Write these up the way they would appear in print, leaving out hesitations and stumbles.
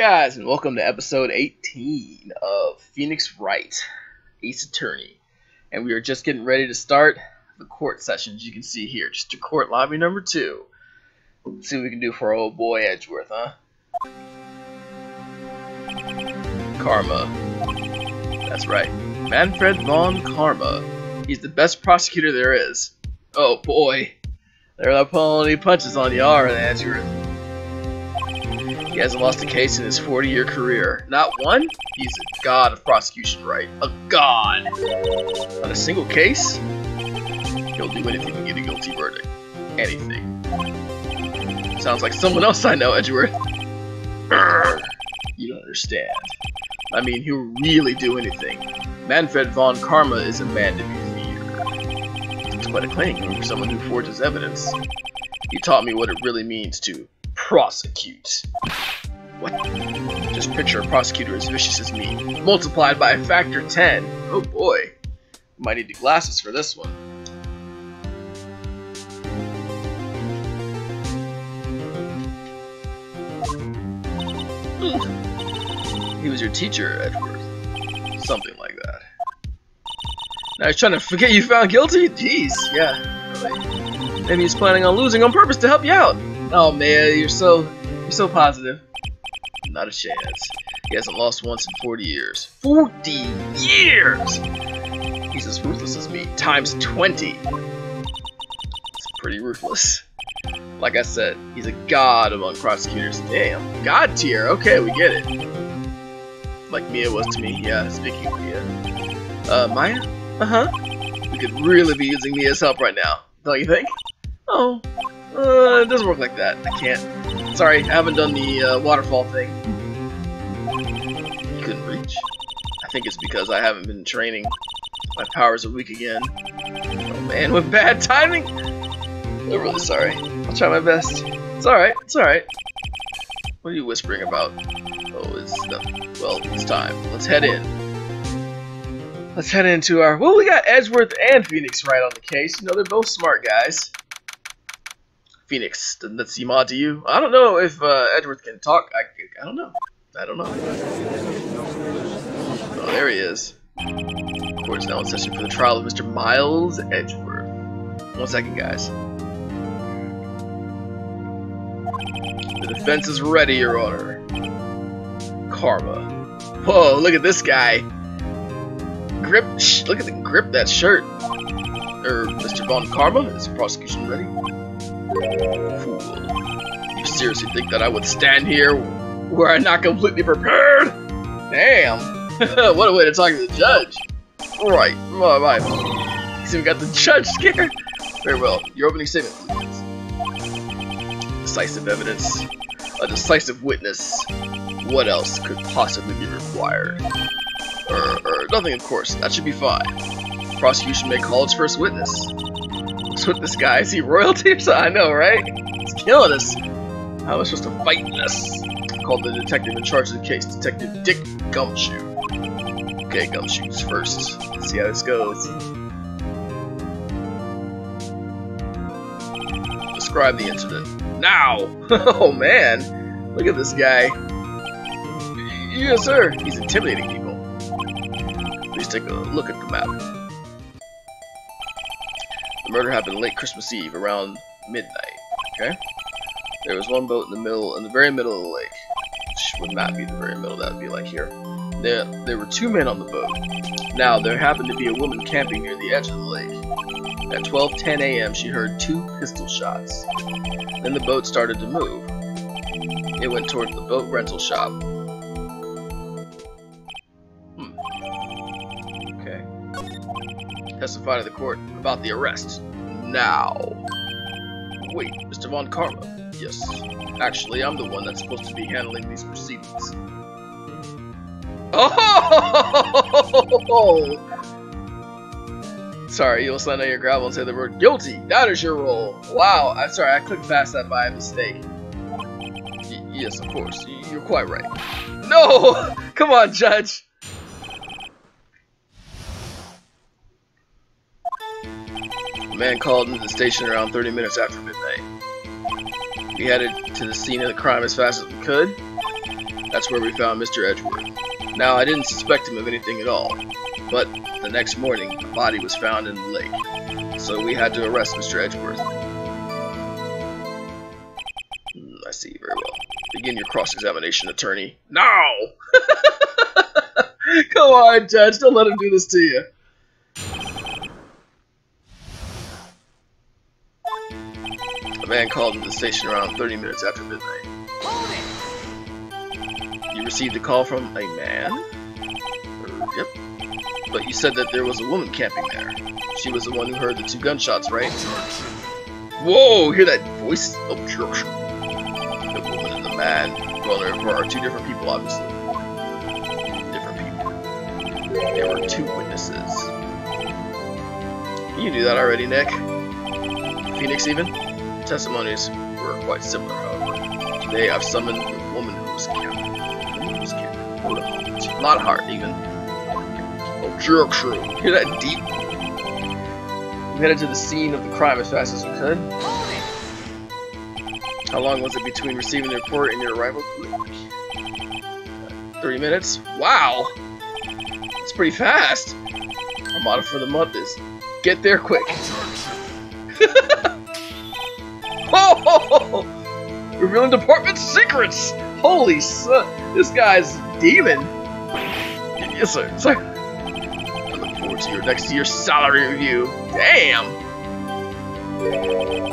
guys, and welcome to episode 18 of Phoenix Wright, Ace Attorney. And we are just getting ready to start the court sessions. You can see here, just to court lobby number 2. Let's see what we can do for our old boy Edgeworth, huh? Karma. That's right. Manfred von Karma. He's the best prosecutor there is. Oh boy. They're not pulling any punches on you, are they, Edgeworth? He hasn't lost a case in his 40-year career. Not one? He's a god of prosecution, right? A god! On a single case? He'll do anything to get a guilty verdict. Anything. Sounds like someone else I know, Edgeworth. You don't understand. I mean, he'll really do anything. Manfred von Karma is a man to be feared. It's quite a claim for someone who forges evidence. He taught me what it really means to prosecute. What? Just picture a prosecutor as vicious as me, multiplied by a factor 10. Oh boy. Might need the glasses for this one. He was your teacher, Edgeworth. Something like that. Now he's trying to forget you found guilty? Jeez, yeah. Really. Maybe he's planning on losing on purpose to help you out. Oh man, you're so positive. Not a chance. He hasn't lost once in 40 years. 40 years! He's as ruthless as me, times 20. It's pretty ruthless. Like I said, he's a god among prosecutors. Damn, god tier. Okay, we get it. Like Mia was to me. Yeah, speaking of Mia. Maya? Uh-huh. We could really be using Mia's help right now, don't you think? Oh. It doesn't work like that. I can't. Sorry, I haven't done the waterfall thing. You couldn't reach? I think it's because I haven't been training. My powers are weak again. Oh man, with bad timing? I'm really sorry. I'll try my best. It's alright, it's alright. What are you whispering about? Oh, well, it's time. Let's head in. Let's head into our... Well, we got Edgeworth and Phoenix Wright on the case. You know, they're both smart guys. Phoenix, doesn't that seem odd to you? I don't know if Edgeworth can talk. I don't know. I don't know. Oh, there he is. Court is now in session for the trial of Mr. Miles Edgeworth. 1 second, guys. The defense is ready, Your Honor. Karma. Whoa, look at this guy. Grip. Look at the grip that shirt. Mr. Von Karma, is the prosecution ready? Fool. You seriously think that I would stand here where I'm not completely prepared? Damn. What a way to talk to the judge. Right. He's even got the judge scared. Very well. Your opening statement, please. Decisive evidence. A decisive witness. What else could possibly be required? Nothing, of course. That should be fine. Prosecution may call its first witness. What's with this guy? Is he royalty or something? I know, right? He's killing us. How am I supposed to fight this? Called the detective in charge of the case, Detective Dick Gumshoe. Okay, Gumshoe's first. Let's see how this goes. Describe the incident. Now! Oh man! Look at this guy. Yes, sir. He's intimidating people. Please take a look at the map. The murder happened late Christmas Eve, around midnight. Okay? There was one boat in the very middle of the lake. Which would not be the very middle, that would be like here. There were 2 men on the boat. Now, there happened to be a woman camping near the edge of the lake. At 12:10 a.m., she heard 2 pistol shots. Then the boat started to move. It went toward the boat rental shop. Okay. Testify to the court about the arrest. Now. Wait, Mr. Von Karma. Yes. Actually, I'm the one that's supposed to be handling these proceedings. Oh! Sorry, you'll sign on your gravel and say the word guilty. That is your role. Wow. I'm sorry, I clicked past that by mistake. Yes, of course. You're quite right. No! Come on, Judge. The man called into the station around 30 minutes after midnight. We headed to the scene of the crime as fast as we could. That's where we found Mr. Edgeworth. Now, I didn't suspect him of anything at all, but the next morning, a body was found in the lake. So we had to arrest Mr. Edgeworth. I see, very well. Begin your cross-examination, attorney. No! Come on, Judge, don't let him do this to you. A man called into the station around 30 minutes after midnight. You received a call from a man? Yep. But you said that there was a woman camping there. She was the one who heard the 2 gunshots, right? Whoa! Hear that voice? Oh, church. The woman and the man. Well, there are 2 different people, obviously. Different people. There were 2 witnesses. You knew that already, Nick. Phoenix, even? Testimonies were quite similar, however. Today, I've summoned the woman who was camping. Hold on. Not hard, even. Oh, jerk true. Hear that deep? We headed to the scene of the crime as fast as we could. How long was it between receiving the report and your arrival? 30 minutes? Wow! That's pretty fast. Our motto for the month is, get there quick. Oh! Revealing department secrets! Holy son, this guy's demon. Yes, sir. Sir. I look forward to your next year's salary review. Damn.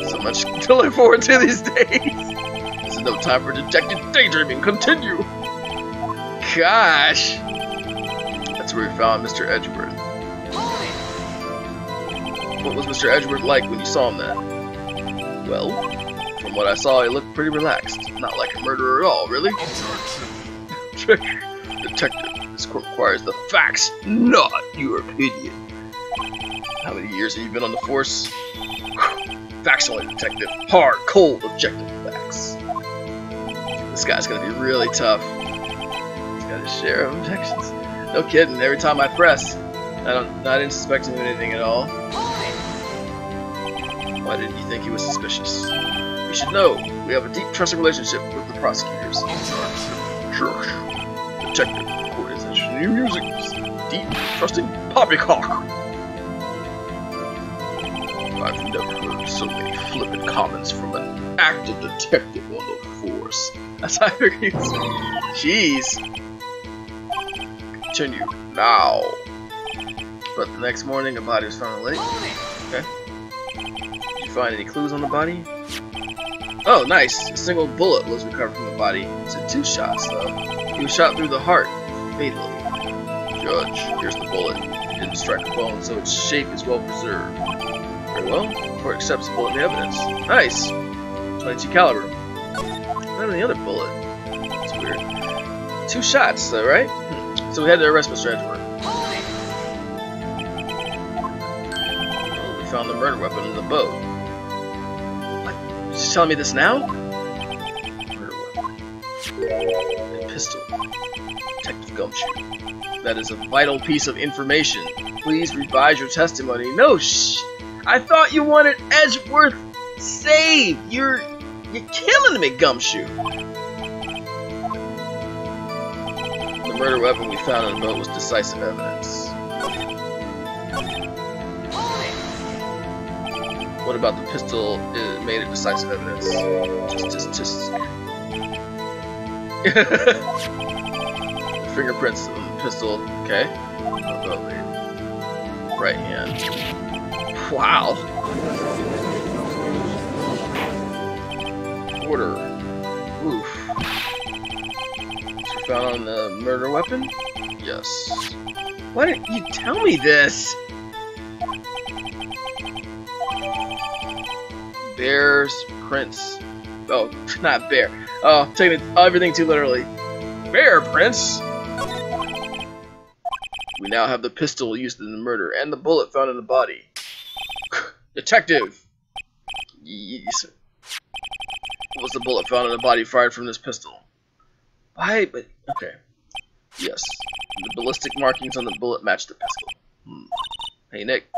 So much to look forward to these days. This is no time for dejected daydreaming. Continue. Gosh. That's where we found Mr. Edgeworth. What was Mr. Edgeworth like when you saw him then? Well, from what I saw, he looked pretty relaxed. Not like a murderer at all, really. Detective, this court requires the facts, not your opinion. How many years have you been on the force? Facts only, detective. Hard, cold, objective facts. This guy's gonna be really tough. He's got his share of objections. No kidding, every time I press, I didn't suspect him of anything at all. Why didn't you think he was suspicious? You should know, we have a deep trusting relationship with the prosecutors. Sure. Detective, court is interested in your music. Deep, trusting poppycock. I've never heard so many flippant comments from an active detective on the force. That's how I figured he was. Jeez. Continue now. But the next morning, a body was found in the lake. Okay. Did you find any clues on the body? Oh, nice. A single bullet was recovered from the body. It said 2 shots, though. He was shot through the heart, fatally. Judge, here's the bullet. It didn't strike a bone, so its shape is well preserved. Very well. The court accepts the bullet in the evidence. Nice. 22 caliber. Not any other bullet. That's weird. 2 shots, though, right? So we had to arrest Mr. Edgeworth. Well, we found the murder weapon in the boat. What? You're just telling me this now? Murder weapon. A pistol. Detective Gumshoe. That is a vital piece of information. Please revise your testimony. No, shh. I thought you wanted Edgeworth saved. You're killing me, Gumshoe. The murder weapon we found on the boat was decisive evidence. What about the pistol? It made it decisive evidence. Just. Fingerprints on the pistol. Okay. Right hand. Wow. Order. Oof. Found on the murder weapon? Yes. Why didn't you tell me this? Bear's prints. Oh, not bear. Oh, taking everything too literally. Bear prints? We now have the pistol used in the murder and the bullet found in the body. Detective! Yes. What was the bullet found in the body fired from this pistol? Why? But okay. Yes. The ballistic markings on the bullet match the pistol. Hey Nick,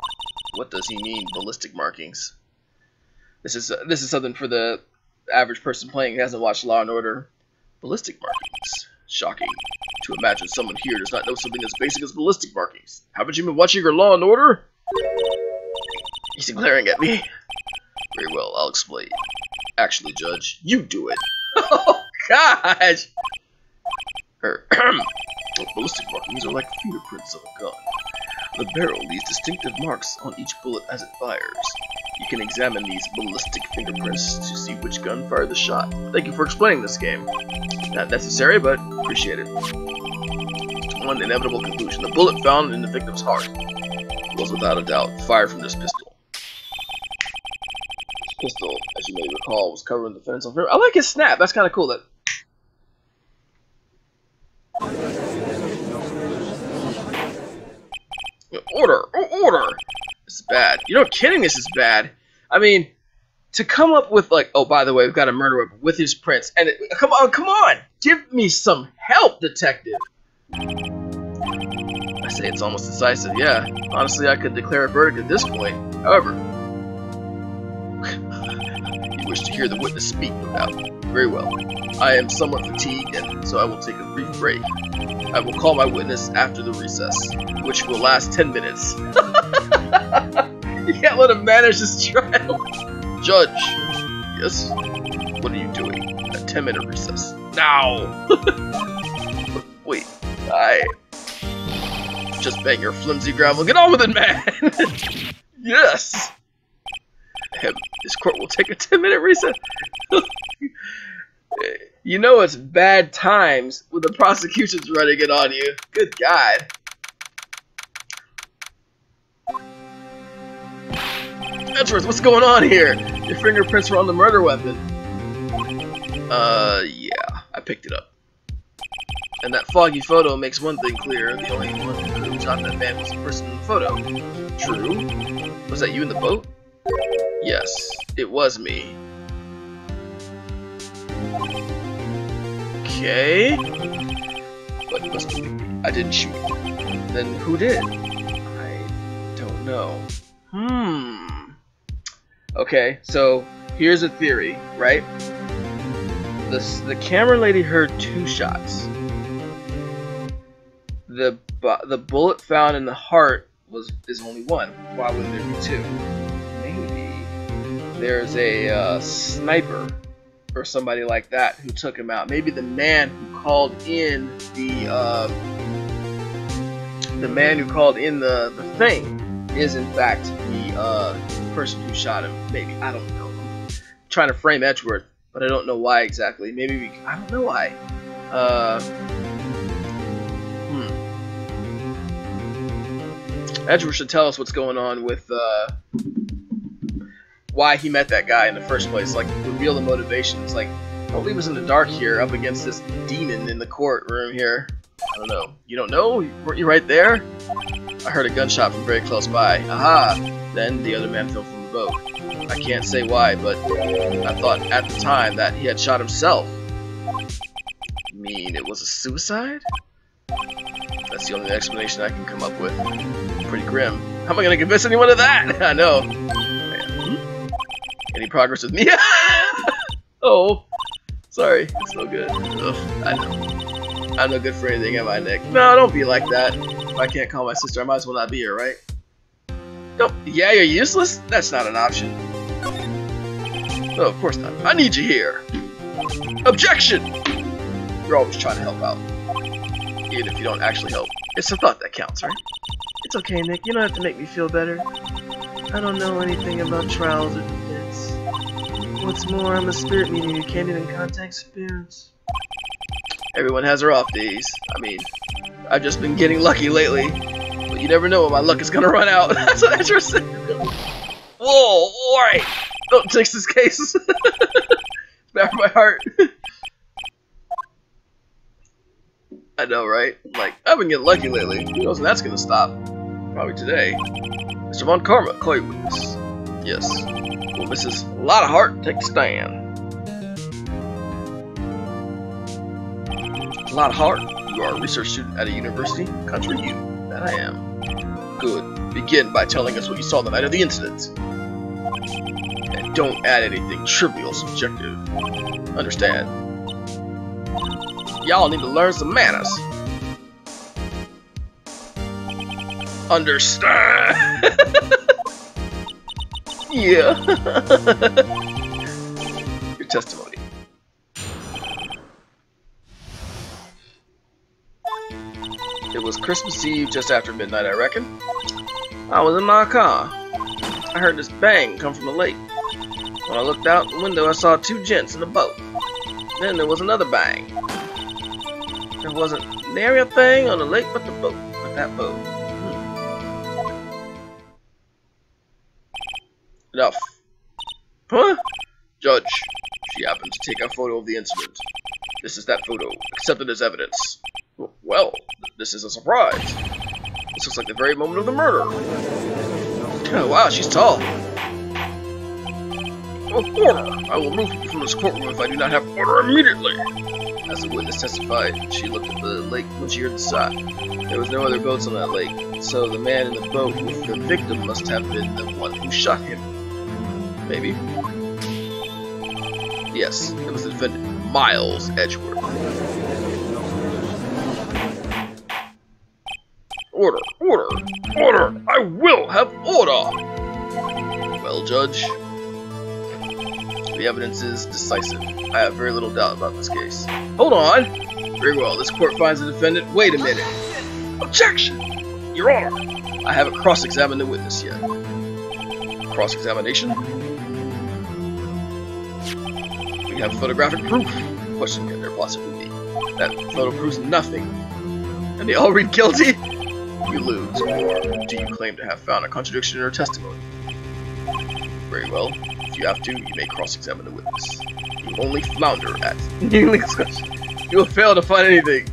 what does he mean, ballistic markings? This is something for the average person playing who hasn't watched Law and Order. Ballistic markings. Shocking. To imagine someone here does not know something as basic as ballistic markings. Haven't you been watching your Law and Order? He's glaring at me. Very well, I'll explain. Actually, Judge, you do it. Oh, gosh! Ballistic markings are like fingerprints of a gun. The barrel leaves distinctive marks on each bullet as it fires. You can examine these ballistic fingerprints to see which gun fired the shot. Thank you for explaining this game. Not necessary, but appreciate it. To one inevitable conclusion, the bullet found in the victim's heart was without a doubt fired from this pistol. This pistol, as you may recall, was covered in the defense of her. I like his snap. That's kind of cool. That. Order! Oh, order! This is bad. You're not kidding, this is bad. I mean, to come up with, like, oh, by the way, we've got a murder weapon with his prints, and come on! Give me some help, detective! I say it's almost decisive, yeah. Honestly, I could declare a verdict at this point. However, you wish to hear the witness speak, no doubt. Very well. I am somewhat fatigued, and so I will take a brief break. I will call my witness after the recess, which will last 10 minutes. You can't let him manage this trial. Judge. Yes? What are you doing? A 10-minute recess. Now! Wait, I... Just bang your flimsy gravel. Get on with it, man! Yes! This court will take a 10-minute recess. You know it's bad times when the prosecution's running it on you. Good God. Edgeworth, what's going on here? Your fingerprints were on the murder weapon. Yeah, I picked it up. And that foggy photo makes one thing clear. The only one who could have shot that man was the person in the photo. True. Was that you in the boat? Yes, it was me. Okay. But it must be me. I didn't shoot. Then who did? I don't know. Okay, so here's a theory, right? The camera lady heard 2 shots. The bullet found in the heart is only 1. Why wouldn't there be 2? Maybe there's a sniper or somebody like that who took him out. Maybe the man who called in the thing is in fact the person who shot him. Maybe, I don't know. I'm trying to frame Edgeworth, but I don't know why exactly. Maybe I don't know why. Edgeworth should tell us what's going on with why he met that guy in the first place. Like, reveal the motivations. Like, don't leave us in the dark here, up against this demon in the courtroom here. I don't know. You don't know? Weren't you right there? I heard a gunshot from very close by. Aha! Then the other man fell from the boat. I can't say why, but I thought at the time that he had shot himself. You mean it was a suicide? That's the only explanation I can come up with. Pretty grim. How am I going to convince anyone of that? I know. Any progress with me? Oh, sorry. It's no good. Ugh, I know. I'm no good for anything, am I, Nick? No, don't be like that. If I can't call my sister, I might as well not be here, right? Don't. Yeah, you're useless? That's not an option. No, of course not. I need you here. Objection! You're always trying to help out. Even if you don't actually help. It's the thought that counts, right? It's okay, Nick. You don't have to make me feel better. I don't know anything about trials or defense. What's more, I'm a spirit medium who can't even contact spirits. Everyone has her off days. I mean, I've just been getting lucky lately. But you never know when my luck is gonna run out. That's what Ezra said. Whoa, alright. Don't jinx this case. It's bad for my heart. I know, right? Like, I've been getting lucky lately. Who knows when that's gonna stop? Probably today. Mr. Von Karma, call your witness. Yes. Well, Mrs. Lot of Heart, take a stand. Lot of Heart, you are a research student at a university? Country you. That I am. Good. Begin by telling us what you saw the night of the incident. And don't add anything trivial, subjective. Understand? Y'all need to learn some manners. Understand? Yeah. Your testimony. It was Christmas Eve just after midnight, I reckon. I was in my car. I heard this bang come from the lake. When I looked out the window, I saw two gents in a boat. Then there was another bang. There wasn't nary a thing on the lake but the boat. But that boat. Enough. Huh? Judge. She happened to take a photo of the incident. This is that photo, accepted as evidence. Well, this is a surprise. This looks like the very moment of the murder. Oh, wow, she's tall. Oh, order! I will move you from this courtroom if I do not have order immediately. As the witness testified, she looked at the lake when she heard the shot. There was no other boats on that lake, so the man in the boat with the victim must have been the one who shot him. Maybe. Yes, it was the defendant, Miles Edgeworth. Order! Order! Order! I will have order! Well, Judge, the evidence is decisive. I have very little doubt about this case. Hold on! Very well, this court finds the defendant. Wait a minute! Objection! Your Honor! I haven't cross-examined the witness yet. Cross-examination? We have photographic proof. What question can there possibly be? That photo proves nothing. And they all read guilty? You lose, or do you claim to have found a contradiction in her testimony? Very well. If you have to, you may cross-examine the witness. You only flounder at English question. You will fail to find anything.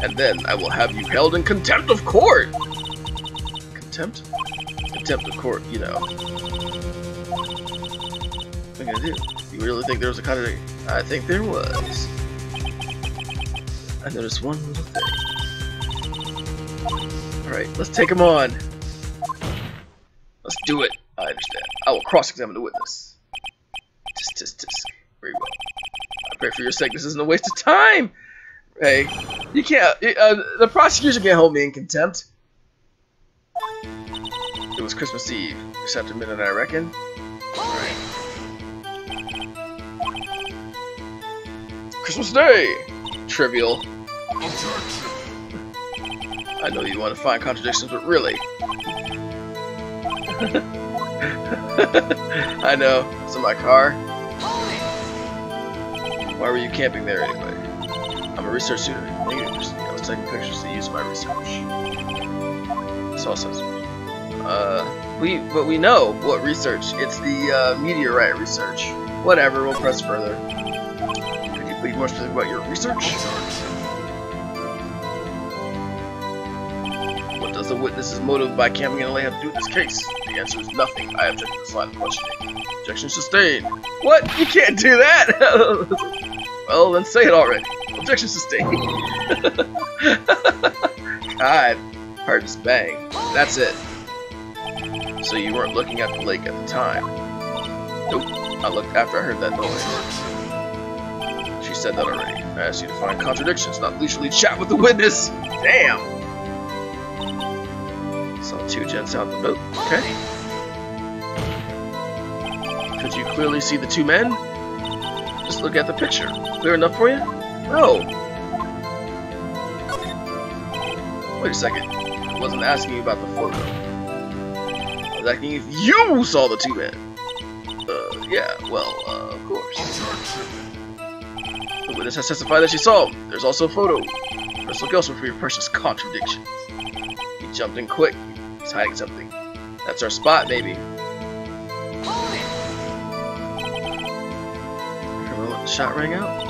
And then I will have you held in contempt of court. Contempt? Contempt of court, you know. What am I gonna do? You really think there was a contradiction? I think there was. I noticed one little thing. Alright, let's take him on. Let's do it. I understand. I will cross-examine the witness. Tisk, tisk, tisk. Very well. I pray for your sake this isn't a waste of time! Hey, you can't... the prosecution can't hold me in contempt. It was Christmas Eve. Just after midnight, I reckon. Alright. Christmas Day! Trivial. I know you want to find contradictions, but really... I know. It's in my car. Why were you camping there anyway? I'm a research student at the university. I was taking pictures to use my research. Saw some. But we know what research. It's the meteorite research. Whatever. We'll press further. Could you be more specific about your research? What does the witness's motive by camping in LA have to do with this case? The answer is nothing. I object to this line of questioning. Objection sustained. What? You can't do that! Well, then say it already. Objection sustained. God. Heard this bang. That's it. So you weren't looking at the lake at the time? Nope. I looked after I heard that noise. She said that already. I asked you to find contradictions, not leisurely chat with the witness. Damn. Saw two gents out the boat. Okay. Could you clearly see the two men? Just look at the picture. Clear enough for you? No. Wait a second. I wasn't asking you about the photo. I was asking if you saw the two men. Yeah, well, of course. The witness has testified that she saw him. There's also a photo. Let's look elsewhere for your precious contradictions. He jumped in quick. He's hiding something. That's our spot, baby. Remember when the shot rang out?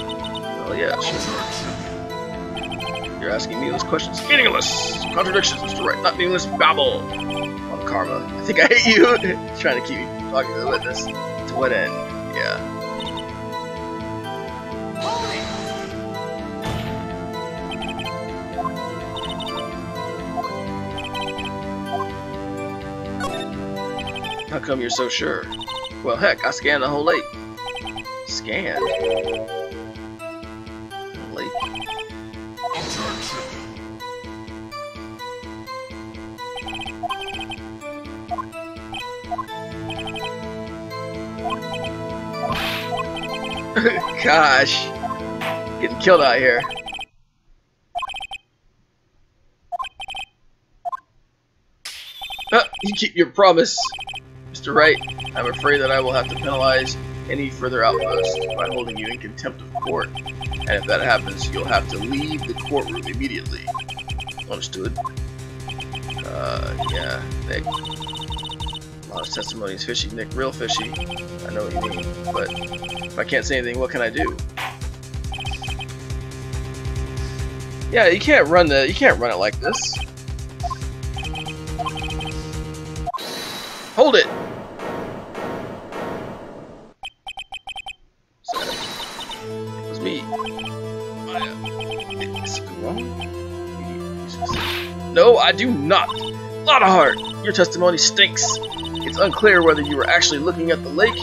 Oh yeah, sure. You're asking me those questions. Meaningless! Contradictions, Mr. Wright, not meaningless babble! On karma. I think I hate you! Trying to keep me from talking to the witness. To what end? Yeah. How come you're so sure? Well, heck, I scanned the whole lake. Scanned? Lake? Gosh. Getting killed out here. You keep your promise, Mr. Wright. I'm afraid that I will have to penalize any further outbursts by holding you in contempt of court. And if that happens, you'll have to leave the courtroom immediately. Understood. Yeah, Nick. A lot of testimony is fishy, Nick. Real fishy. I know what you mean. But if I can't say anything, what can I do? Yeah, you can't run it like this. Hold it! Sorry. It was me. Is it wrong? No, I do not! Lotta your testimony stinks. It's unclear whether you were actually looking at the lake.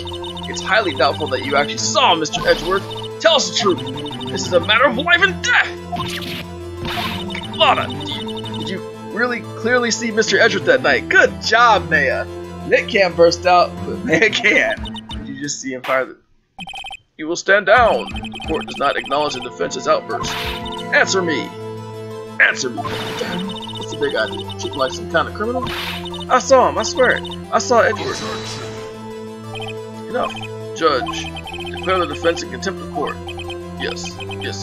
It's highly doubtful that you actually saw Mr. Edgeworth. Tell us the truth. This is a matter of life and death! Lotta, did you really clearly see Mr. Edgeworth that night? Good job, Naya! Nick can't burst out, but Naya can. Did you just see him fire the... You will stand down. The court does not acknowledge the defense's outburst. Answer me. Answer me. What's the big idea? Treat like some kind of criminal? I saw him, I swear it. I saw Edgeworth. Enough. Judge, declare the defense in contempt of court. Yes,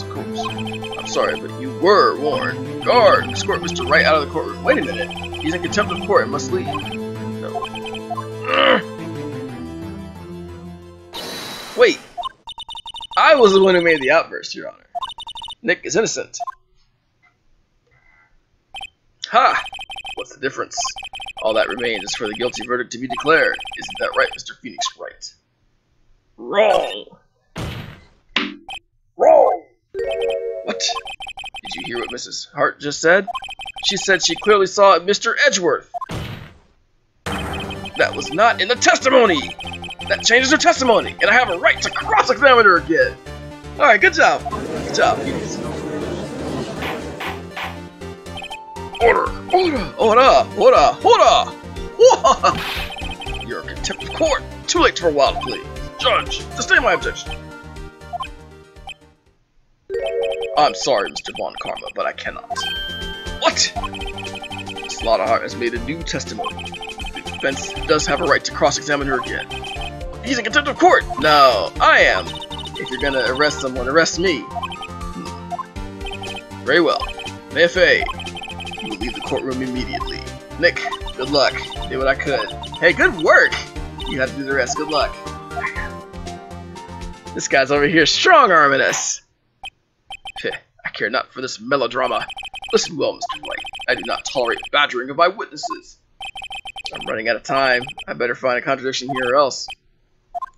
of course. I'm sorry, but you were warned. Guard, escort Mr. Wright out of the courtroom. Wait a minute. He's in contempt of court and must leave. No. Wait. I was the one who made the outburst, Your Honor. Nick is innocent. Ha! What's the difference? All that remains is for the guilty verdict to be declared. Isn't that right, Mr. Phoenix Wright? Wrong! Wrong! What? Did you hear what Mrs. Hart just said? She said she clearly saw Mr. Edgeworth. That was not in the testimony! That changes her testimony, and I have a right to cross-examine her again! Alright, good job! Good job, Phoenix. Order! Order! Order! Order! Order! Order! You're in contempt of court! Too late for a wild plea! Judge, sustain my objection! I'm sorry, Mr. Von Karma, but I cannot. What? Slaughterheart has made a new testimony. The defense does have a right to cross-examine her again. He's in contempt of court! No, I am. If you're gonna arrest someone, arrest me. Very well. Mayfair, you will leave the courtroom immediately. Nick, good luck. Did what I could. Hey, good work! You have to do the rest. Good luck. This guy's over here strong-arming us. I care not for this melodrama. Listen well, Mr. White. I do not tolerate badgering of my witnesses. I'm running out of time. I better find a contradiction here or else.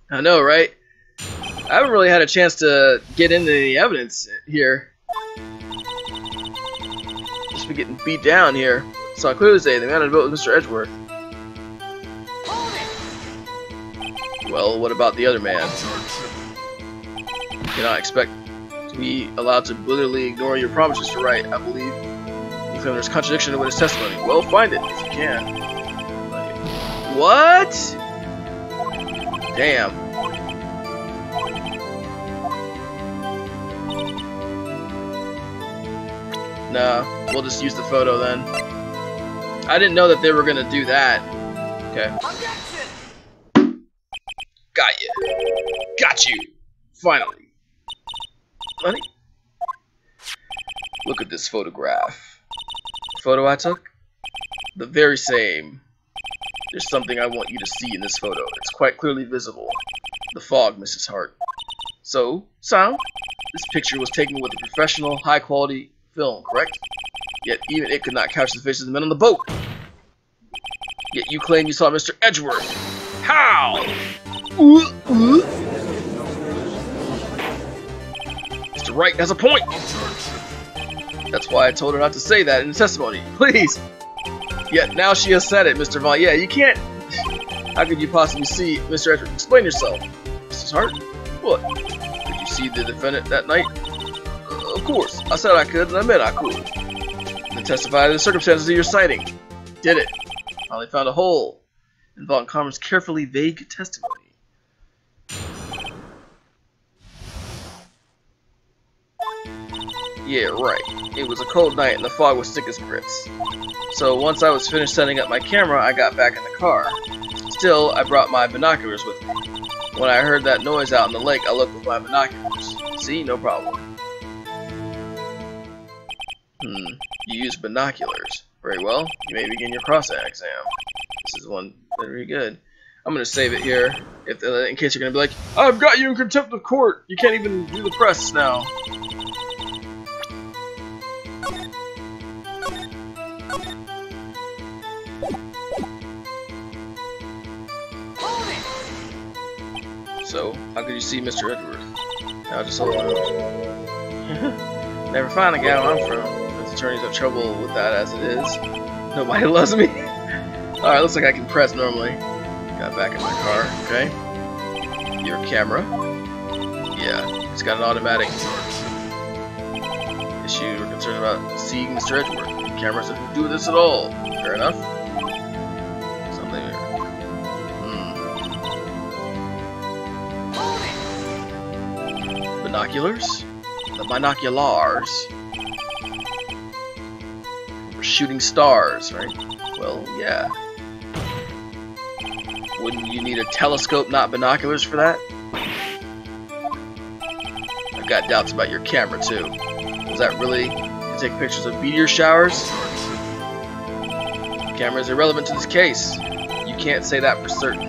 I know, right? I haven't really had a chance to get into the evidence here. Just been getting beat down here. So I clearly say the man on the boat was Mr. Edgeworth. Well, what about the other man? You cannot expect to be allowed to literally ignore your promise, Mr. Wright. I believe you claim there's contradiction with his testimony. Well, find it if you can. What? Damn. No, we'll just use the photo then. I didn't know that they were gonna do that. Okay. Got you. Got you. Finally. Honey? Look at this photograph. The photo I took? The very same. There's something I want you to see in this photo. It's quite clearly visible. The fog, Mrs. Hart. So, sound? This picture was taken with a professional, high-quality film, correct? Yet even it could not capture the faces of the men on the boat. Yet you claim you saw Mr. Edgeworth. How? Mr. Wright has a point. That's why I told her not to say that in the testimony. Please. Yet now she has said it, Mr. Vaughn. Yeah, you can't. How could you possibly see Mr. Edgeworth? Explain yourself. Mrs. Hart? What? Did you see the defendant that night? Of course. I said I could, and I meant I could. And testify to the circumstances of your sighting. Did it. Finally found a hole in Von Karma's carefully vague testimony. Yeah, right. It was a cold night and the fog was thick as grits. So once I was finished setting up my camera, I got back in the car. Still, I brought my binoculars with me. When I heard that noise out in the lake, I looked with my binoculars. See, no problem. You used binoculars. Very well. You may begin your cross-eye exam. This is one very good. I'm gonna save it here, in case you're gonna be like, I've got you in contempt of court. You can't even do the press now. So, how could you see Mr. Edgeworth? Now just hold on. Never find a guy where I'm from. Those attorneys have trouble with that as it is. Nobody loves me. Alright, looks like I can press normally. Got back in my car, okay. Your camera. Yeah, it's got an automatic issue. We're concerned about seeing Mr. Edgeworth. The camera said to do this at all. Fair enough. Something here. Binoculars? The binoculars. We're shooting stars, right? Well, yeah. Wouldn't you need a telescope, not binoculars, for that? I've got doubts about your camera, too. Was that really to take pictures of meteor showers? The camera is irrelevant to this case. You can't say that for certain.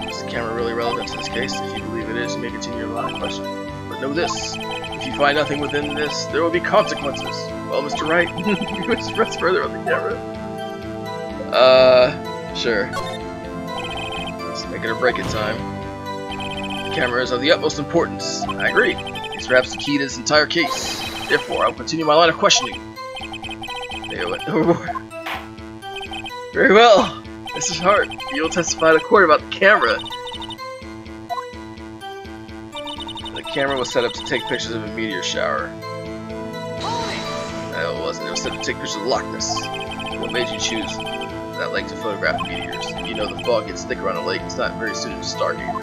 Is the camera really relevant to this case? If you believe it is, you may continue your line of questioning. But know this. If you find nothing within this, there will be consequences. Well, Mr. Wright, you wish to press further on the camera? Sure. Let's make it or break it time. The camera is of the utmost importance. I agree. It's perhaps the key to this entire case. Therefore, I will continue my line of questioning. They went overboard. Very well. Mrs. Hart, you will testify to court about the camera. The camera was set up to take pictures of a meteor shower. No, it wasn't. It was set up to take pictures of Loch Ness. What made you choose that lake to photograph meteors? You know the fog gets thicker on a lake. It's not very soon to start here.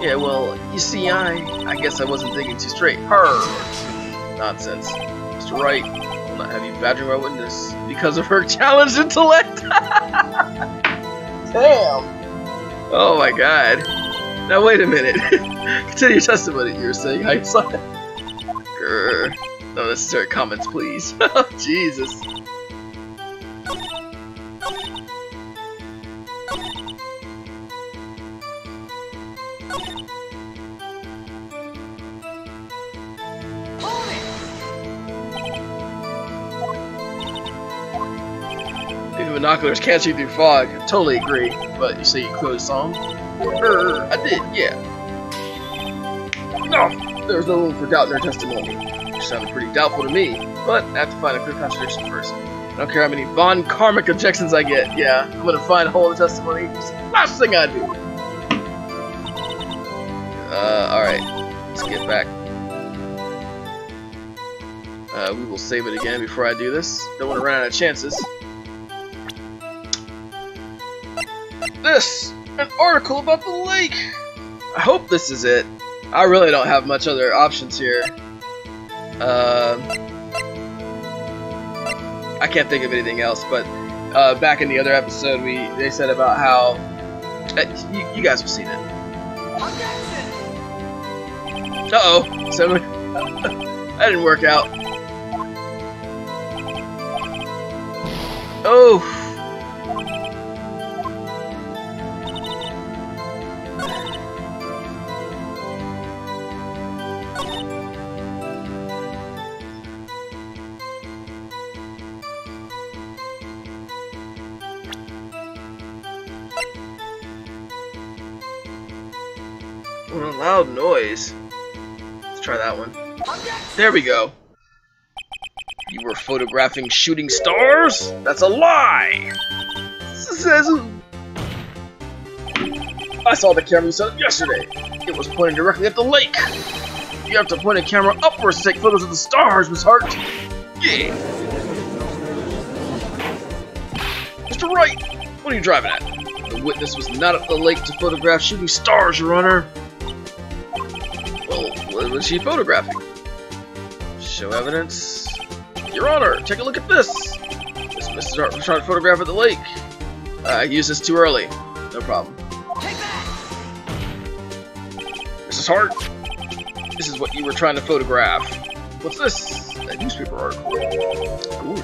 Yeah, well, you see, I guess I wasn't thinking too straight. Nonsense. Mr. Wright, I'll not have you badgering my witness because of her challenged intellect. Damn. Oh my god. Now wait a minute. Continue your testimony. You were saying how you saw it. Grr. No necessary comments, please. Oh, Jesus. Even binoculars can't see through fog. I totally agree. But you say you clearly saw him? I did, yeah. No, there's no room for doubt in her testimony. Which sounded pretty doubtful to me, but I have to find a clear contradiction first. I don't care how many von karmic objections I get. Yeah, I'm gonna find a hole in the testimony. It's the last thing I do. Alright. Let's get back. We will save it again before I do this. Don't want to run out of chances. This! An article about the lake! I hope this is it. I really don't have much other options here. I can't think of anything else, but back in the other episode they said about how you guys have seen it. Uh-oh. So that didn't work out. Oh. What a loud noise. Let's try that one. There we go. You were photographing shooting stars? That's a lie! I saw the camera you set up yesterday. It was pointing directly at the lake. You have to point a camera upwards to take photos of the stars, Miss Hart. Yeah. Mr. Wright, what are you driving at? The witness was not at the lake to photograph shooting stars, Your Honor. Well, what was she photographing? Show evidence. Your Honor, take a look at this. This Mrs. Hart was trying to photograph at the lake. I used this too early. No problem. Take that! Mrs. Hart, this is what you were trying to photograph. What's this? A newspaper article. Gordy.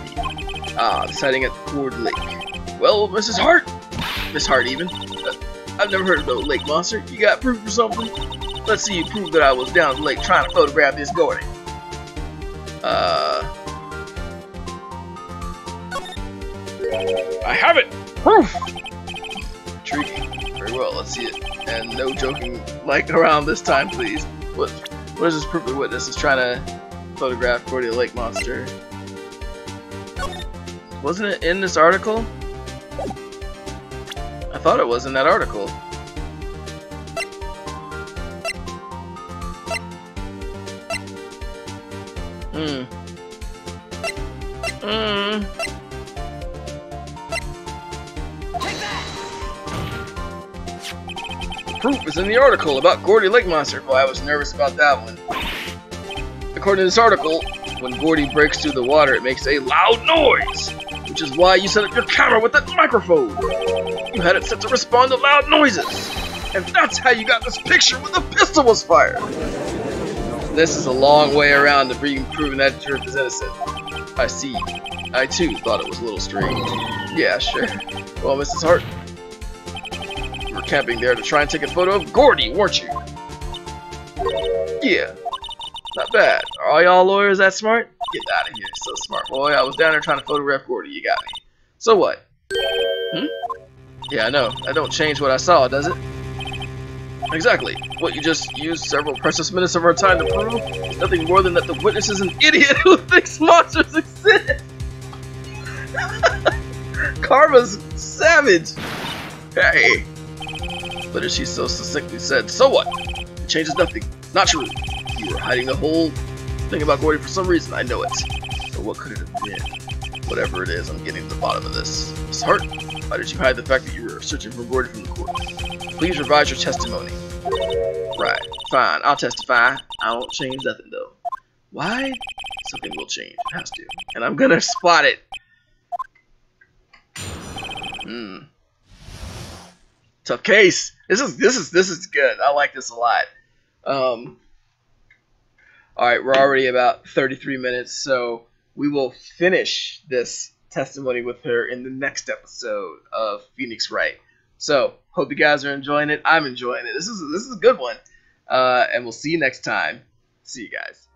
The sighting at Gordy Lake. Well, Mrs. Hart? Miss Hart, even. I've never heard of no lake monster. You got proof or something? Let's see you prove that I was down at the lake trying to photograph this Gordy. I have it! Proof! Intriguing. Very well, let's see it. And no joking like around this time, please. What is this proof the witness is trying to photograph Gordy the Lake Monster? Wasn't it in this article? I thought it was in that article. Proof is in the article about Gordy Lake Monster. Boy, I was nervous about that one. According to this article, when Gordy breaks through the water, it makes a loud noise, which is why you set up your camera with that microphone. You had it set to respond to loud noises, and that's how you got this picture when the pistol was fired. This is a long way around to being proven that Jerk is innocent. I see. I too thought it was a little strange. Yeah, sure. Well, Mrs. Hart, you were camping there to try and take a photo of Gordy, weren't you? Yeah. Not bad. Are all y'all lawyers that smart? Get out of here, so smart boy. I was down there trying to photograph Gordy. You got me. So what? Yeah, I know. That don't change what I saw, does it? Exactly. What you just used several precious minutes of our time to prove is nothing more than that the witness is an idiot who thinks monsters exist. Karma's savage. Hey. But as she so succinctly said, so what? It changes nothing. Not true. You were hiding the whole thing about Gordy for some reason. I know it. So what could it have been? Whatever it is, I'm getting to the bottom of this. Miss Hart, why did you hide the fact that you were searching for Gordy from the court? Please revise your testimony. Right. Fine. I'll testify. I won't change nothing, though. Why? Something will change. It has to. And I'm gonna spot it. Tough case. This is good. I like this a lot. Alright, we're already about 33 minutes, so we will finish this testimony with her in the next episode of Phoenix Wright. So, hope you guys are enjoying it. I'm enjoying it. This is a good one. And we'll see you next time. See you guys.